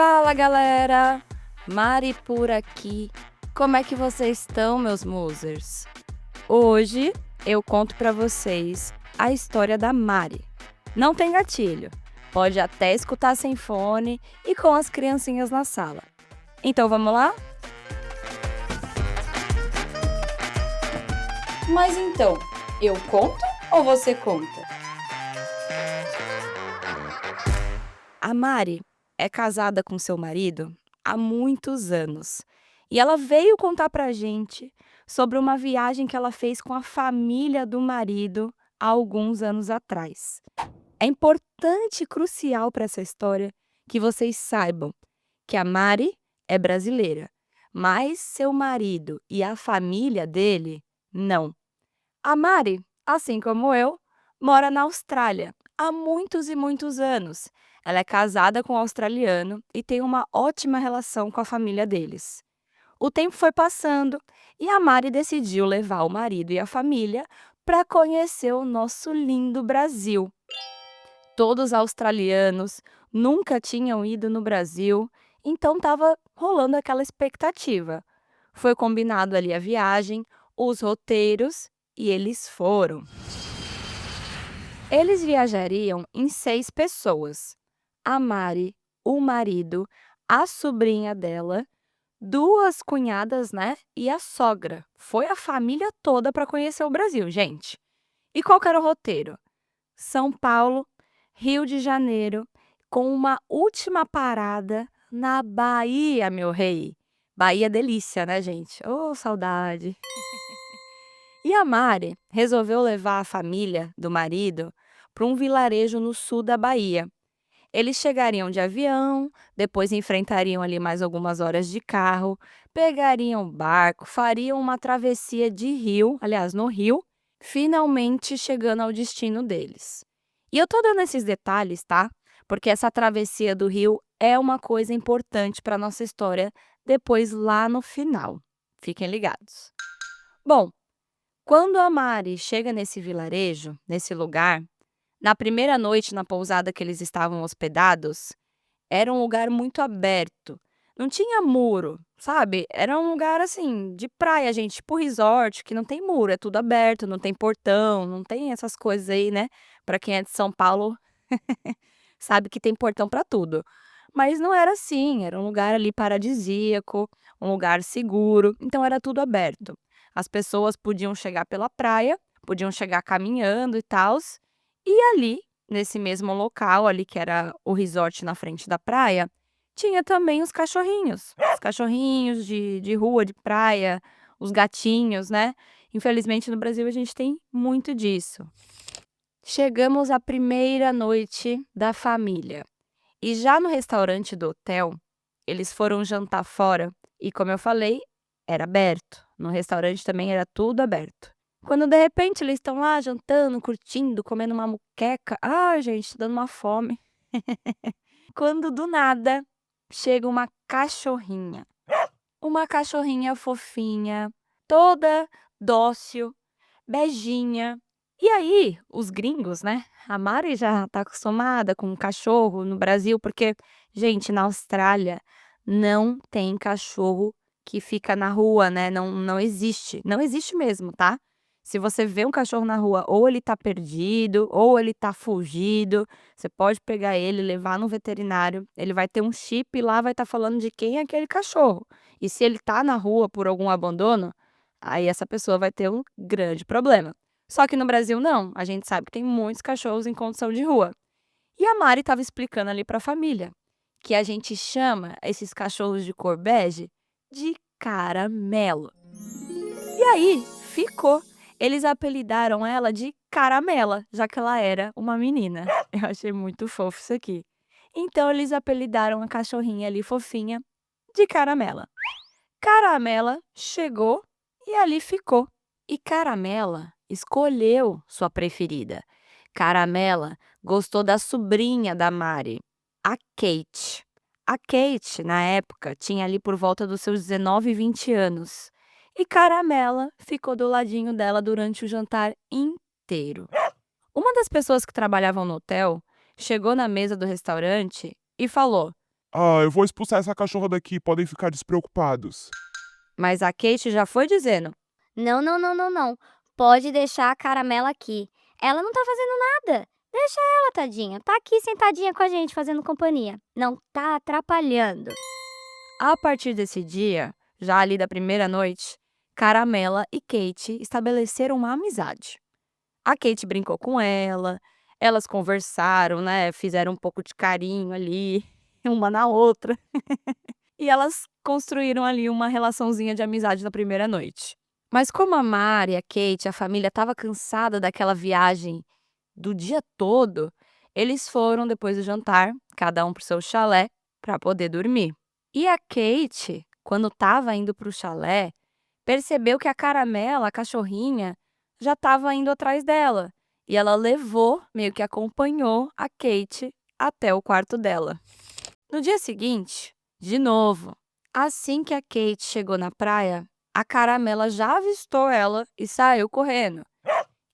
Fala galera, Mari por aqui. Como é que vocês estão, meus musers? Hoje eu conto pra vocês a história da Mari. Não tem gatilho, pode até escutar sem fone e com as criancinhas na sala. Então vamos lá? Mas então, eu conto ou você conta? A Mari é casada com seu marido há muitos anos e ela veio contar pra gente sobre uma viagem que ela fez com a família do marido há alguns anos atrás. É importante e crucial para essa história que vocês saibam que a Mari é brasileira, mas seu marido e a família dele não. A Mari, assim como eu, mora na Austrália há muitos e muitos anos. Ela é casada com um australiano e tem uma ótima relação com a família deles. O tempo foi passando e a Mari decidiu levar o marido e a família para conhecer o nosso lindo Brasil. Todos australianos, nunca tinham ido no Brasil, então estava rolando aquela expectativa. Foi combinado ali a viagem, os roteiros e eles foram. Eles viajariam em 6 pessoas: a Mari, o marido, a sobrinha dela, 2 cunhadas, né, e a sogra. Foi a família toda para conhecer o Brasil, gente. E qual que era o roteiro? São Paulo, Rio de Janeiro, com uma última parada na Bahia, meu rei. Bahia delícia, né, gente? Ô, saudade. E a Mari resolveu levar a família do marido para um vilarejo no sul da Bahia. Eles chegariam de avião, depois enfrentariam ali mais algumas horas de carro, pegariam barco, fariam uma travessia de rio, aliás, no rio, finalmente chegando ao destino deles. E eu tô dando esses detalhes, tá? Porque essa travessia do rio é uma coisa importante para nossa história depois lá no final. Fiquem ligados. Bom, quando a Mari chega nesse vilarejo, nesse lugar, na primeira noite na pousada que eles estavam hospedados, era um lugar muito aberto. Não tinha muro, sabe? Era um lugar assim, de praia, gente, tipo resort, que não tem muro, é tudo aberto, não tem portão, não tem essas coisas aí, né? Pra quem é de São Paulo, sabe que tem portão pra tudo. Mas não era assim, era um lugar ali paradisíaco, um lugar seguro, então era tudo aberto. As pessoas podiam chegar pela praia, podiam chegar caminhando e tals, e ali, nesse mesmo local ali que era o resort na frente da praia, tinha também os cachorrinhos de rua, de praia, os gatinhos, né. Infelizmente no Brasil a gente tem muito disso. Chegamos à primeira noite da família. E já no restaurante do hotel, eles foram jantar fora e, como eu falei, era aberto. No restaurante também era tudo aberto. Quando de repente eles estão lá jantando, curtindo, comendo uma muqueca. Ai, gente, tô dando uma fome. Quando do nada chega uma cachorrinha. Uma cachorrinha fofinha, toda dócil, beijinha. E aí, os gringos, né, a Mari já tá acostumada com cachorro no Brasil, porque, gente, na Austrália não tem cachorro que fica na rua, né, não existe, não existe mesmo, tá. Se você vê um cachorro na rua, ou ele tá perdido, ou ele tá fugido, você pode pegar ele, levar no veterinário, ele vai ter um chip e lá vai estar falando de quem é aquele cachorro. E se ele tá na rua por algum abandono, aí essa pessoa vai ter um grande problema. Só que no Brasil não, a gente sabe que tem muitos cachorros em condição de rua. E a Mari estava explicando ali para a família que a gente chama esses cachorros de cor bege de caramelo. E aí ficou. Eles apelidaram ela de Caramela, já que ela era uma menina. Eu achei muito fofo isso aqui. Então eles apelidaram a cachorrinha ali fofinha de Caramela. Caramela chegou e ali ficou. E Caramela escolheu sua preferida. Caramela gostou da sobrinha da Mari, a Kate. A Kate, na época, tinha ali por volta dos seus 19, 20 anos. E Caramela ficou do ladinho dela durante o jantar inteiro. Uma das pessoas que trabalhavam no hotel chegou na mesa do restaurante e falou: Ah, eu vou expulsar essa cachorra daqui, podem ficar despreocupados. Mas a Kate já foi dizendo: Não, não, não, não, não. Pode deixar a Caramela aqui. Ela não tá fazendo nada. Deixa ela, tadinha. Tá aqui sentadinha com a gente, fazendo companhia. Não tá atrapalhando. a partir desse dia, já ali da primeira noite, Caramela e Kate estabeleceram uma amizade. A Kate brincou com ela, elas conversaram, né, fizeram um pouco de carinho ali, uma na outra, e elas construíram ali uma relaçãozinha de amizade na primeira noite. Mas como a Mari, a Kate, a família estava cansada daquela viagem do dia todo, eles foram depois do jantar, cada um para o seu chalé, para poder dormir. E a Kate, quando estava indo para o chalé, percebeu que a Caramela, a cachorrinha, já estava indo atrás dela. E ela levou, meio que acompanhou a Kate até o quarto dela. No dia seguinte, de novo, assim que a Kate chegou na praia, a Caramela já avistou ela e saiu correndo.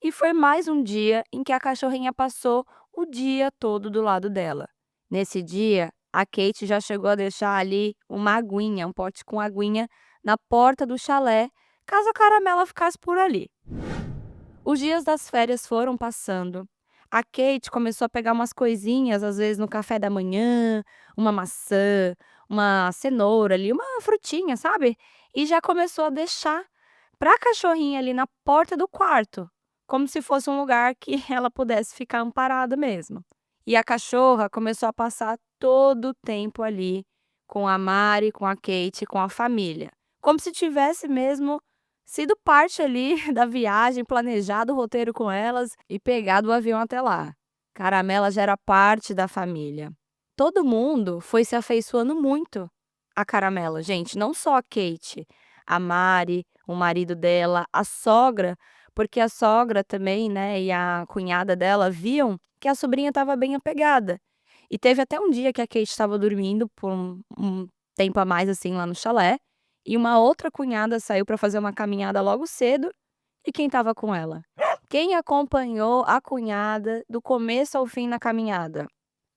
E foi mais um dia em que a cachorrinha passou o dia todo do lado dela. Nesse dia, a Kate já chegou a deixar ali uma aguinha, um pote com aguinha, na porta do chalé, caso a Caramela ficasse por ali. Os dias das férias foram passando. A Kate começou a pegar umas coisinhas, às vezes no café da manhã, uma maçã, uma cenoura ali, uma frutinha, sabe? E já começou a deixar para a cachorrinha ali na porta do quarto, como se fosse um lugar que ela pudesse ficar amparada mesmo. E a cachorra começou a passar todo o tempo ali com a Mari, com a Kate, com a família, como se tivesse mesmo sido parte ali da viagem, planejado o roteiro com elas e pegado o avião até lá. Caramela já era parte da família. Todo mundo foi se afeiçoando muito a Caramela, gente, não só a Kate, a Mari, o marido dela, a sogra, porque a sogra também, né, e a cunhada dela viam que a sobrinha estava bem apegada. E teve até um dia que a Kate estava dormindo por um tempo a mais, assim, lá no chalé, e uma outra cunhada saiu para fazer uma caminhada logo cedo, e quem estava com ela? Quem acompanhou a cunhada do começo ao fim na caminhada?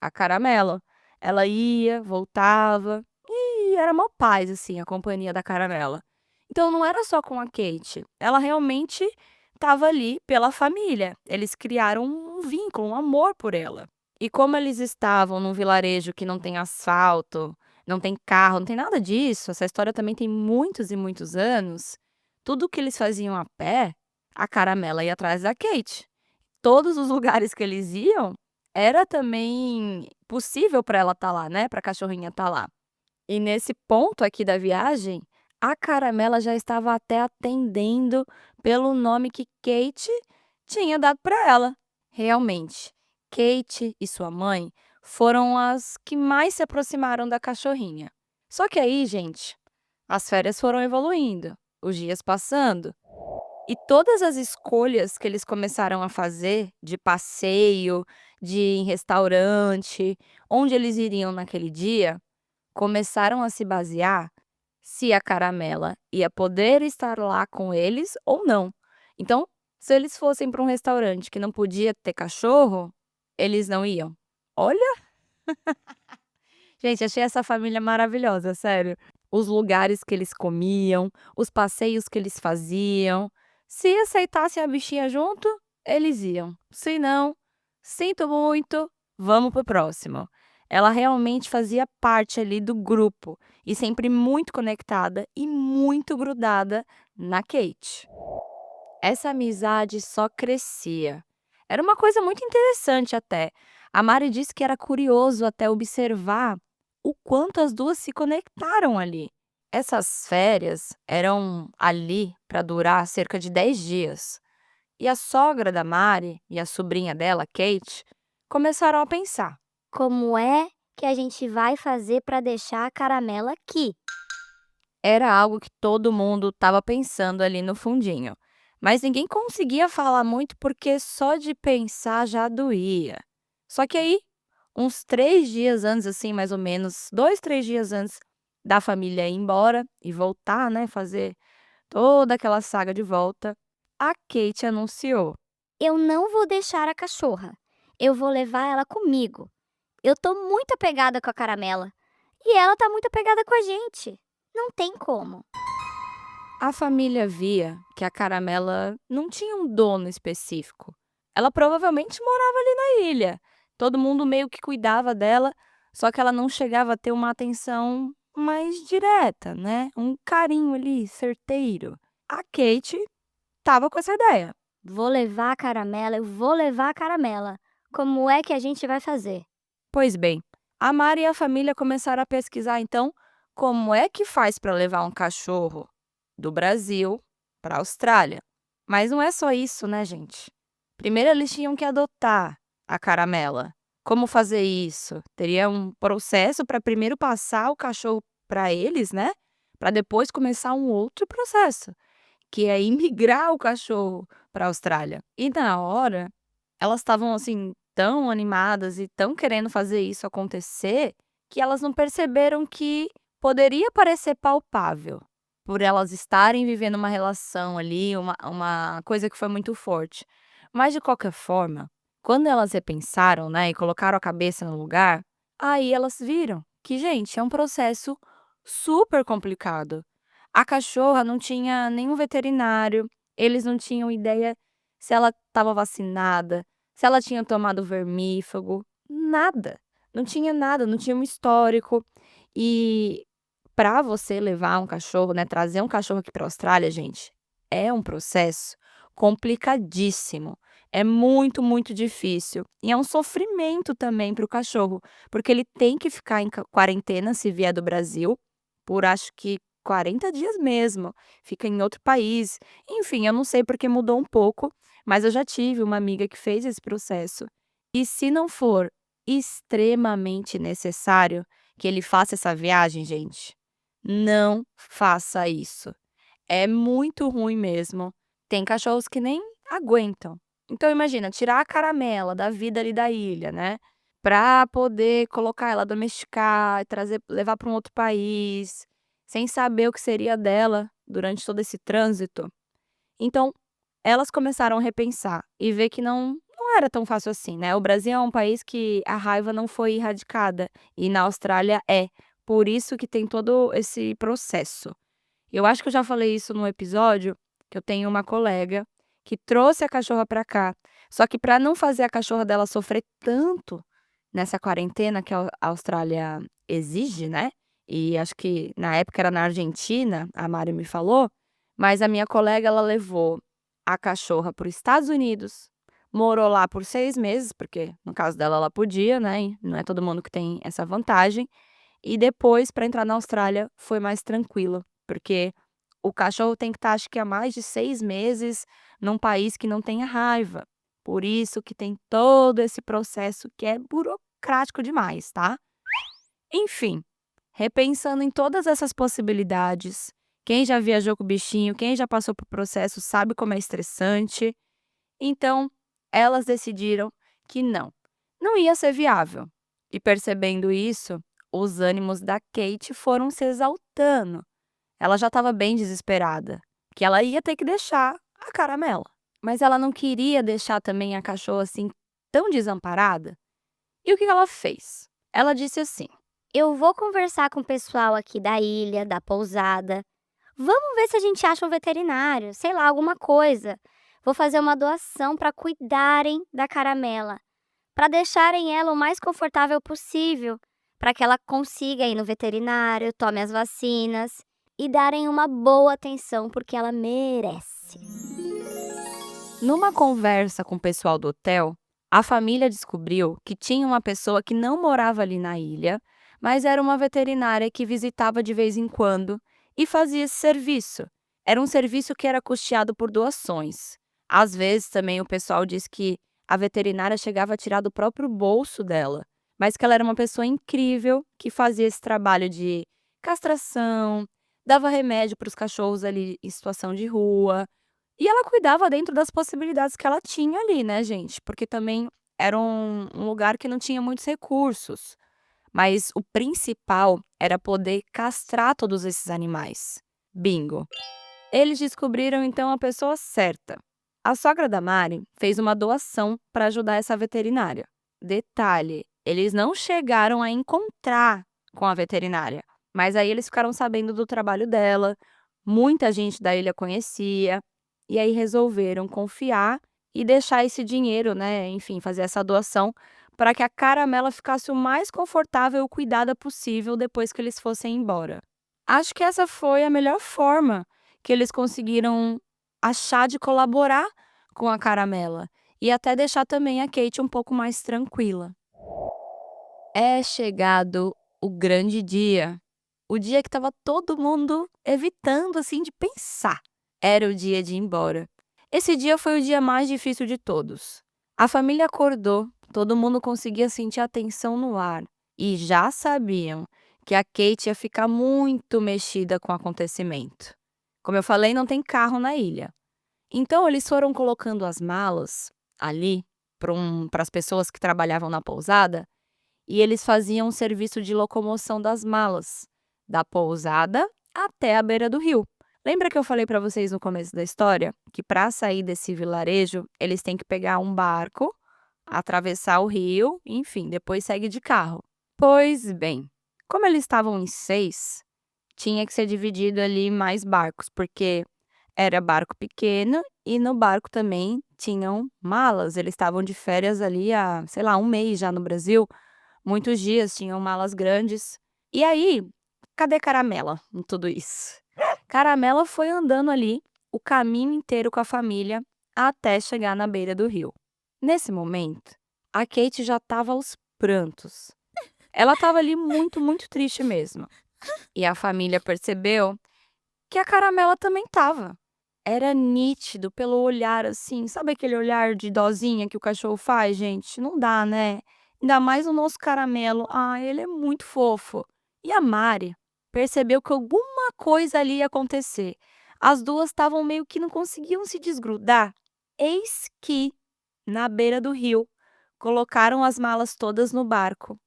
A Caramela. Ela ia, voltava, e era mó paz, assim, a companhia da Caramela. Então não era só com a Kate, ela realmente estava ali pela família. Eles criaram um vínculo, um amor por ela. E como eles estavam num vilarejo que não tem asfalto, não tem carro, não tem nada disso, essa história também tem muitos e muitos anos, tudo que eles faziam a pé, a Caramela ia atrás da Kate. Todos os lugares que eles iam, era também possível para ela estar lá, né, para a cachorrinha estar lá. E nesse ponto aqui da viagem, a Caramela já estava até atendendo pelo nome que Kate tinha dado para ela. Realmente, Kate e sua mãe foram as que mais se aproximaram da cachorrinha. Só que aí, gente, as férias foram evoluindo, os dias passando, e todas as escolhas que eles começaram a fazer de passeio, de ir em restaurante, onde eles iriam naquele dia, começaram a se basear se a Caramela ia poder estar lá com eles ou não. Então, se eles fossem para um restaurante que não podia ter cachorro, eles não iam. Olha, gente, achei essa família maravilhosa, sério. Os lugares que eles comiam, os passeios que eles faziam. Se aceitassem a bichinha junto, eles iam. Se não, sinto muito, vamos pro próximo. Ela realmente fazia parte ali do grupo e sempre muito conectada e muito grudada na Kate. Essa amizade só crescia. Era uma coisa muito interessante até. A Mari disse que era curioso até observar o quanto as duas se conectaram ali. Essas férias eram ali para durar cerca de 10 dias. E a sogra da Mari e a sobrinha dela, Kate, começaram a pensar. Como é que a gente vai fazer para deixar a Caramela aqui? Era algo que todo mundo estava pensando ali no fundinho. Mas ninguém conseguia falar muito porque só de pensar já doía. Só que aí, uns 3 dias antes, assim, mais ou menos, 2, 3 dias antes da família ir embora e voltar, né, fazer toda aquela saga de volta, a Kate anunciou. Eu não vou deixar a cachorra. Eu vou levar ela comigo. Eu tô muito apegada com a Caramela. E ela tá muito apegada com a gente. Não tem como. A família via que a Caramela não tinha um dono específico. Ela provavelmente morava ali na ilha. Todo mundo meio que cuidava dela, só que ela não chegava a ter uma atenção mais direta, né? Um carinho ali, certeiro. A Kate estava com essa ideia. Vou levar a Caramela, eu vou levar a Caramela. Como é que a gente vai fazer? Pois bem, a Mari e a família começaram a pesquisar então como é que faz para levar um cachorro do Brasil para a Austrália. Mas não é só isso, né, gente? Primeiro eles tinham que adotar a Caramela. Como fazer isso? Teria um processo para primeiro passar o cachorro para eles, né? Para depois começar um outro processo, que é imigrar o cachorro para a Austrália. E na hora, elas estavam assim tão animadas e tão querendo fazer isso acontecer, que elas não perceberam que poderia parecer palpável, por elas estarem vivendo uma relação ali, uma coisa que foi muito forte. Mas de qualquer forma, quando elas repensaram, né, e colocaram a cabeça no lugar, aí elas viram que, gente, é um processo super complicado. A cachorra não tinha nenhum veterinário, eles não tinham ideia se ela estava vacinada, se ela tinha tomado vermífugo, nada. Não tinha nada, não tinha um histórico. E para você levar um cachorro, né, trazer um cachorro aqui para a Austrália, gente, é um processo complicadíssimo. É muito, muito difícil. E é um sofrimento também para o cachorro, porque ele tem que ficar em quarentena se vier do Brasil, por acho que 40 dias mesmo. Fica em outro país. Enfim, eu não sei porque mudou um pouco, mas eu já tive uma amiga que fez esse processo. E se não for extremamente necessário que ele faça essa viagem, gente, não faça isso. É muito ruim mesmo. Tem cachorros que nem aguentam. Então imagina, tirar a Caramela da vida ali da ilha, né, pra poder colocar ela, domesticar, trazer levar para um outro país, sem saber o que seria dela durante todo esse trânsito. Então, elas começaram a repensar e ver que não era tão fácil assim, né. O Brasil é um país que a raiva não foi erradicada, e na Austrália é. Por isso que tem todo esse processo. Eu acho que eu já falei isso num episódio, que eu tenho uma colega que trouxe a cachorra pra cá, só que para não fazer a cachorra dela sofrer tanto nessa quarentena que a Austrália exige, né, e acho que na época era na Argentina, a Mari me falou, mas a minha colega ela levou a cachorra para os Estados Unidos, morou lá por 6 meses, porque no caso dela ela podia, né, e não é todo mundo que tem essa vantagem, e depois para entrar na Austrália foi mais tranquilo, porque o cachorro tem que estar acho que há mais de 6 meses num país que não tenha raiva. Por isso que tem todo esse processo que é burocrático demais, tá. Enfim, repensando em todas essas possibilidades, quem já viajou com o bichinho, quem já passou por processo sabe como é estressante, então elas decidiram que não ia ser viável. E percebendo isso, os ânimos da Kate foram se exaltando. Ela já estava bem desesperada, que ela ia ter que deixar a Caramela. Mas ela não queria deixar também a cachorra assim tão desamparada. E o que ela fez? Ela disse assim: Eu vou conversar com o pessoal aqui da ilha, da pousada. Vamos ver se a gente acha um veterinário, sei lá, alguma coisa. Vou fazer uma doação para cuidarem da Caramela, para deixarem ela o mais confortável possível, para que ela consiga ir no veterinário, tome as vacinas e darem uma boa atenção porque ela merece. numa conversa com o pessoal do hotel, a família descobriu que tinha uma pessoa que não morava ali na ilha, mas era uma veterinária que visitava de vez em quando e fazia esse serviço. Era um serviço que era custeado por doações. Às vezes também o pessoal diz que a veterinária chegava a tirar do próprio bolso dela, mas que ela era uma pessoa incrível que fazia esse trabalho de castração, dava remédio para os cachorros ali em situação de rua. E ela cuidava dentro das possibilidades que ela tinha ali, né, gente, porque também era um lugar que não tinha muitos recursos, mas o principal era poder castrar todos esses animais. Bingo. Eles descobriram então a pessoa certa. A sogra da Mari fez uma doação para ajudar essa veterinária. Detalhe, eles não chegaram a encontrar com a veterinária. Mas aí eles ficaram sabendo do trabalho dela, muita gente da ilha conhecia, e aí resolveram confiar e deixar esse dinheiro, né, enfim, fazer essa doação para que a Caramela ficasse o mais confortável e cuidada possível depois que eles fossem embora. Acho que essa foi a melhor forma que eles conseguiram achar de colaborar com a Caramela e até deixar também a Kate um pouco mais tranquila. É chegado o grande dia, o dia que estava todo mundo evitando, assim, de pensar. Era o dia de ir embora. Esse dia foi o dia mais difícil de todos. A família acordou, todo mundo conseguia sentir a tensão no ar e já sabiam que a Kate ia ficar muito mexida com o acontecimento. Como eu falei, não tem carro na ilha. Então eles foram colocando as malas ali para as pessoas que trabalhavam na pousada e eles faziam um serviço de locomoção das malas, da pousada até a beira do rio. Lembra que eu falei para vocês no começo da história que para sair desse vilarejo, eles têm que pegar um barco, atravessar o rio, enfim, depois segue de carro. Pois bem, como eles estavam em 6, tinha que ser dividido ali em mais barcos, porque era barco pequeno e no barco também tinham malas. Eles estavam de férias ali há, sei lá, um mês já no Brasil. Muitos dias tinham malas grandes. E aí, cadê Caramela em tudo isso? Caramela foi andando ali o caminho inteiro com a família até chegar na beira do rio. Nesse momento, a Kate já estava aos prantos. Ela estava ali muito, muito triste mesmo. E a família percebeu que a Caramela também estava. Era nítido pelo olhar, assim, sabe aquele olhar de dosinha que o cachorro faz, gente? Não dá, né? Ainda mais o nosso Caramelo. Ah, ele é muito fofo. E a Mari percebeu que alguma coisa ali ia acontecer. As duas estavam meio que não conseguiam se desgrudar. Eis que, na beira do rio, colocaram as malas todas no barco.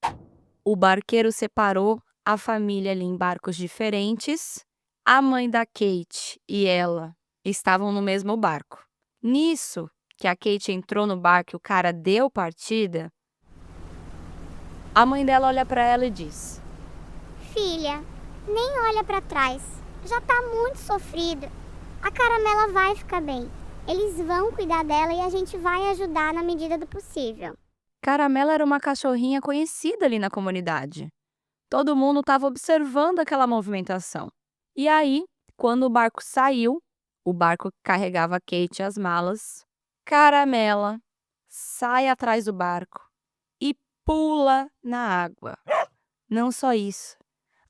O barqueiro separou a família ali em barcos diferentes. A mãe da Kate e ela estavam no mesmo barco. Nisso, que a Kate entrou no barco e o cara deu partida, a mãe dela olha para ela e diz: Filha, nem olha pra trás. Já tá muito sofrida. A Caramela vai ficar bem. Eles vão cuidar dela e a gente vai ajudar na medida do possível. Caramela era uma cachorrinha conhecida ali na comunidade. Todo mundo estava observando aquela movimentação. E aí, quando o barco saiu, o barco que carregava a Kate e as malas, Caramela sai atrás do barco e pula na água. Não só isso.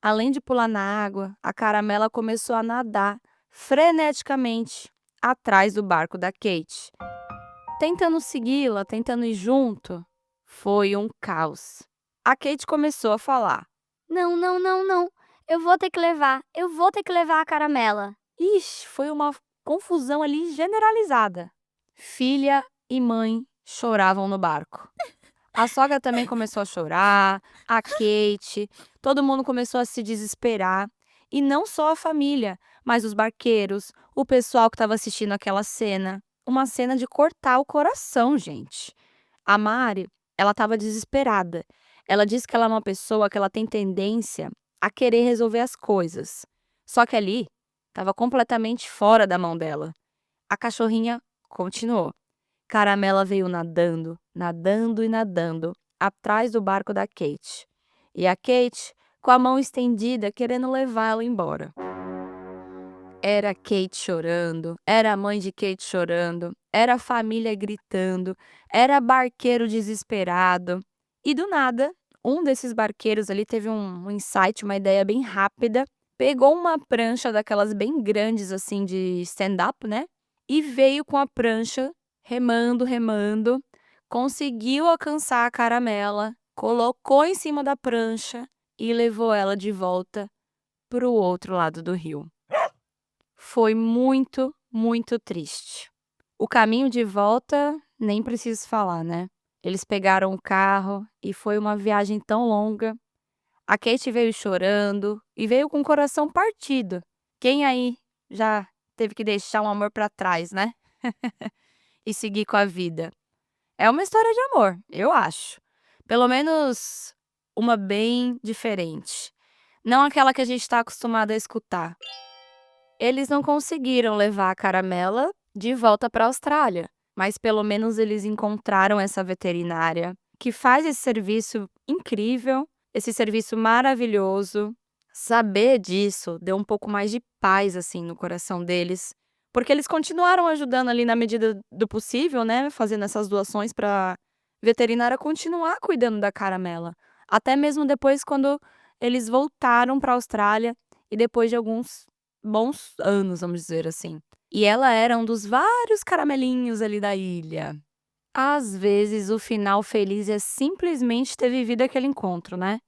Além de pular na água, a Caramela começou a nadar freneticamente atrás do barco da Kate. Tentando segui-la, tentando ir junto, foi um caos. A Kate começou a falar: Não, não, não, não. Eu vou ter que levar a Caramela. Ixi, foi uma confusão ali generalizada. Filha e mãe choravam no barco. A sogra também começou a chorar, a Kate, todo mundo começou a se desesperar. E não só a família, mas os barqueiros, o pessoal que estava assistindo aquela cena. Uma cena de cortar o coração, gente. A Mari, ela estava desesperada. Ela disse que ela é uma pessoa que ela tem tendência a querer resolver as coisas. Só que ali estava completamente fora da mão dela. A cachorrinha continuou. Caramela veio nadando, nadando e nadando, atrás do barco da Kate. E a Kate, com a mão estendida, querendo levá-la embora. Era a Kate chorando, era a mãe de Kate chorando, era a família gritando, era barqueiro desesperado. E do nada, um desses barqueiros ali teve um insight, uma ideia bem rápida, pegou uma prancha daquelas bem grandes assim de stand-up, né? E veio com a prancha, remando, remando, conseguiu alcançar a Caramela, colocou em cima da prancha e levou ela de volta para o outro lado do rio. Foi muito, muito triste. O caminho de volta, nem preciso falar, né? Eles pegaram o carro e foi uma viagem tão longa. A Kate veio chorando e veio com o coração partido. Quem aí já teve que deixar um amor para trás, né? E seguir com a vida. É uma história de amor, eu acho. Pelo menos uma bem diferente. Não aquela que a gente está acostumado a escutar. Eles não conseguiram levar a Caramela de volta para a Austrália, mas pelo menos eles encontraram essa veterinária que faz esse serviço incrível, esse serviço maravilhoso. Saber disso deu um pouco mais de paz, assim, no coração deles, porque eles continuaram ajudando ali na medida do possível, né, fazendo essas doações pra veterinária continuar cuidando da Caramela, até mesmo depois quando eles voltaram pra Austrália e depois de alguns bons anos, vamos dizer assim. E ela era um dos vários caramelinhos ali da ilha. Às vezes, o final feliz é simplesmente ter vivido aquele encontro, né?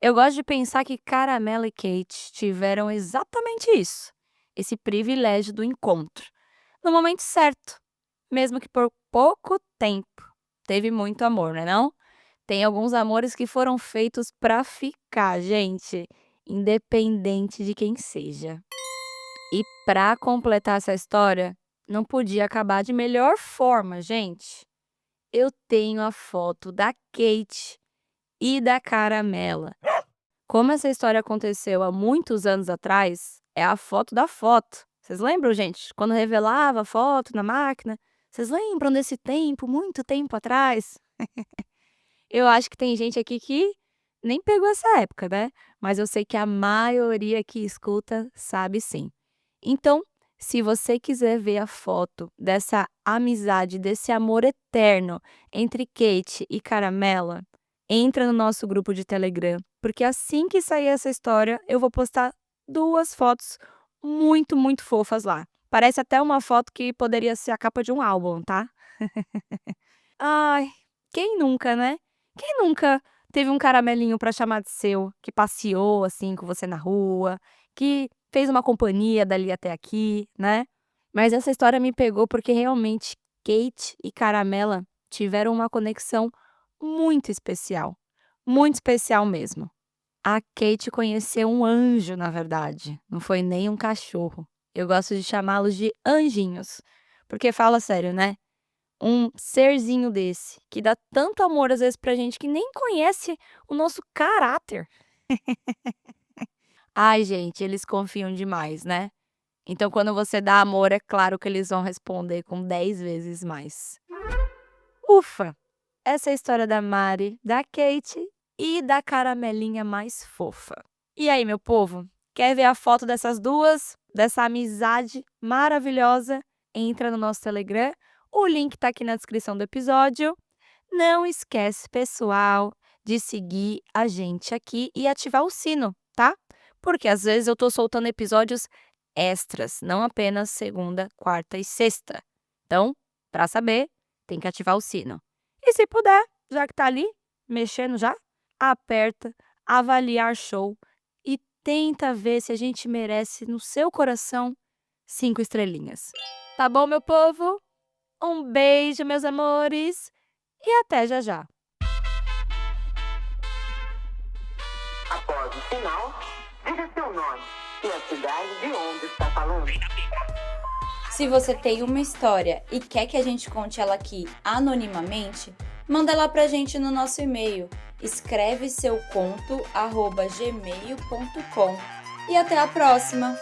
Eu gosto de pensar que Caramela e Kate tiveram exatamente isso, esse privilégio do encontro, no momento certo, mesmo que por pouco tempo. Teve muito amor, não é não? Tem alguns amores que foram feitos pra ficar, gente, independente de quem seja. E pra completar essa história, não podia acabar de melhor forma, gente. Eu tenho a foto da Kate e da Caramela. Como essa história aconteceu há muitos anos atrás, é a foto da foto. Vocês lembram, gente? Quando revelava a foto na máquina? Vocês lembram desse tempo, muito tempo atrás? Eu acho que tem gente aqui que nem pegou essa época, né? Mas eu sei que a maioria que escuta sabe sim. Então, se você quiser ver a foto dessa amizade, desse amor eterno entre Kate e Caramela, entra no nosso grupo de Telegram, porque assim que sair essa história, eu vou postar 2 fotos muito, muito fofas lá. Parece até uma foto que poderia ser a capa de um álbum, tá? Ai, quem nunca, né? Quem nunca teve um caramelinho pra chamar de seu, que passeou, assim, com você na rua, que fez uma companhia dali até aqui, né? Mas essa história me pegou porque realmente Kate e Caramela tiveram uma conexão muito especial mesmo. A Kate conheceu um anjo, na verdade, não foi nem um cachorro. Eu gosto de chamá-los de anjinhos, porque fala sério, né? Um serzinho desse, que dá tanto amor às vezes pra gente que nem conhece o nosso caráter. Ai, gente, eles confiam demais, né? Então, quando você dá amor, é claro que eles vão responder com 10 vezes mais. Ufa! Essa é a história da Mari, da Kate e da caramelinha mais fofa. E aí, meu povo, quer ver a foto dessas duas? Dessa amizade maravilhosa? Entra no nosso Telegram, o link tá aqui na descrição do episódio. Não esquece, pessoal, de seguir a gente aqui e ativar o sino, tá? Porque às vezes eu tô soltando episódios extras, não apenas segunda, quarta e sexta. Então, para saber, tem que ativar o sino. E se puder, já que tá ali, mexendo já, aperta avaliar show e tenta ver se a gente merece no seu coração 5 estrelinhas. Tá bom, meu povo? Um beijo, meus amores, e até já já. Após o sinal, diga seu nome e a cidade de onde está falando. Se você tem uma história e quer que a gente conte ela aqui anonimamente, manda lá pra gente no nosso e-mail escreveseuconto@gmail.com. E até a próxima!